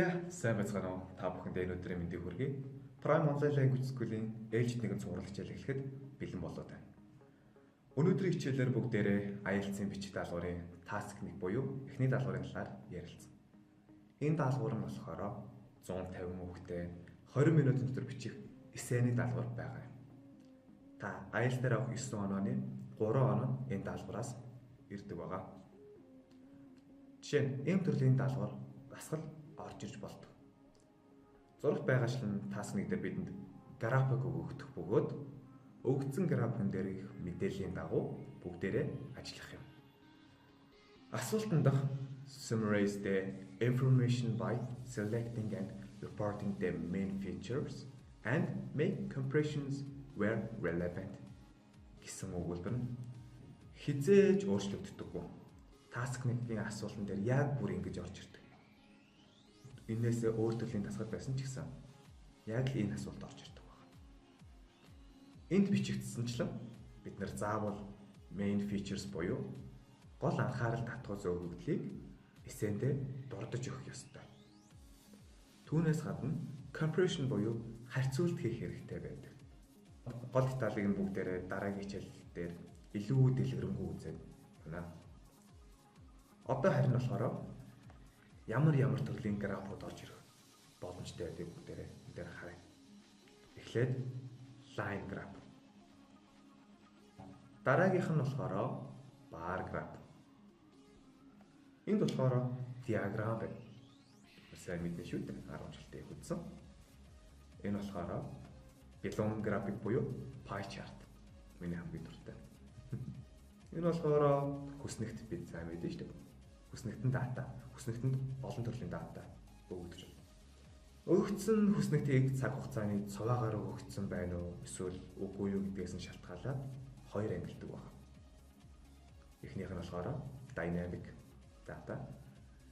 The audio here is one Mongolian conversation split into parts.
За сайн байцгаана уу? Та бүхэнд энэ өдрийн мэндийг хүргэе. Prime Online Language School-ийн ээлжид нэгэн цуврал хичээл эхлэхэд бэлэн болоод байна. Өнөөдрийн хичээлээр бүгдээрээ IELTS-ийн бичиг даалгаврын task 1 буюу эхний даалгаврын талаар ярилцсан. Энэ даалгавар нь болохоор 150 хүүхдэд 20 минутын дотор бичих эссений даалгавар байгаа юм. Та IELTS дээр авах 9 онооны 3 оноо энэ даалгавраас ирдэг байгаа. Жишээ нь энэ төрлийн даалгавар дасгал орж ирж болдог. Зурагт байгаачлан task 1 дээр бидэнд график өгөгдөх бөгөөд өгөгдсөн графикын дээрх мэдээллийн дагуу бүгдээрээ ажиллах юм. Асуултанд дах summarize the information by selecting and reporting the main features and make comparisons where relevant гэсэн өгүүлбэр нь хизээж өөрчлөгддөггүй. Task 1-ийн асуултан дээр яг бүр ингэж орж ирдэг. Энээсээ өөр төрлийн дасгал байсан ч гэсэн яг л энэ асуулт орж ирдэг байна. Энд бичигдсэнчлэн бид нэр заавал main features буюу гол анхаарал татгуу зөвлөгдлийг эссэндээ дурдж өгөх ёстой. Түүнээс гадна comparison буюу харьцуулт хийх хэрэгтэй байдаг. Гол деталыг нь бүгдээрээ дараагийн хичээл дээр илүү дэлгэрэнгүй үзээд байна. Одоо харин болохоор ямар төрлийн графууд орж ирэх боломжтой байдгийг бүгдээрээ энэ дээр харъя. Эхлээд line graph. Дараагийнх нь болохоор bar graph. Энд болохоор диаграм байна. Сайн мэднэ шүү дээ. 10 жилдээ үзсэн. Энэ болохоор balloon graphic буюу pie chart. Миний хамгийн дуртай. Энэ болохоор хүснэгт бид сайн мэднэ шүү дээ. Хүснэгтэн дата. Хүснэгтэнд олон төрлийн дата өгөгдөж байна. Өгөгдсөн хүснэгтийг цаг хугацааны цуваагаар өгөгдсөн байна уу эсвэл үгүй юу гэдгээс нь шалтгаалаад хоёр ангилдаг байна. Эхнийх нь болохоор dynamic data,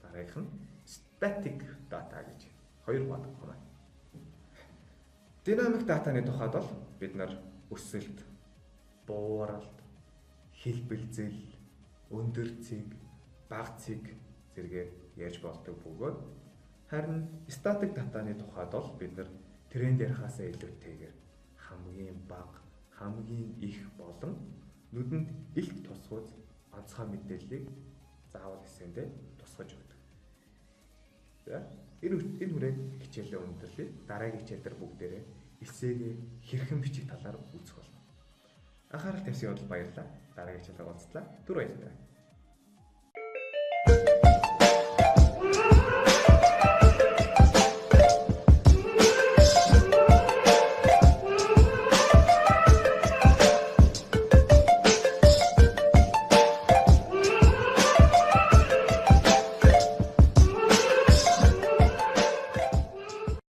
дараагийнх нь static data гэж хоёр байдаг байна. Dynamic data-ны тухайд бол бид нар өсөлт, бууралт, хэлбэлзэл, өндөр цэг, бага цэг зэрэгээр яаж болдог бөгөөд харин static data-ны тухайд бол бид нар тренд ярихаасаа илүүтэйгээр хамгийн бага, хамгийн их болон нүдэнд илт тусгууц онцгой мэдээллийг заавал эсэндээ тусгаж өгдөг. За энэ хүрээд хичээлээ өндөрлөе. Дараагийн хичээл дээр бүгдээрээ эсээгээ хэрхэн бичих талаар үзэх болно. Анхаарал тавьсан явдал баярлалаа. Дараагийн хичээлээр уулзлаа. Түр баярлалаа.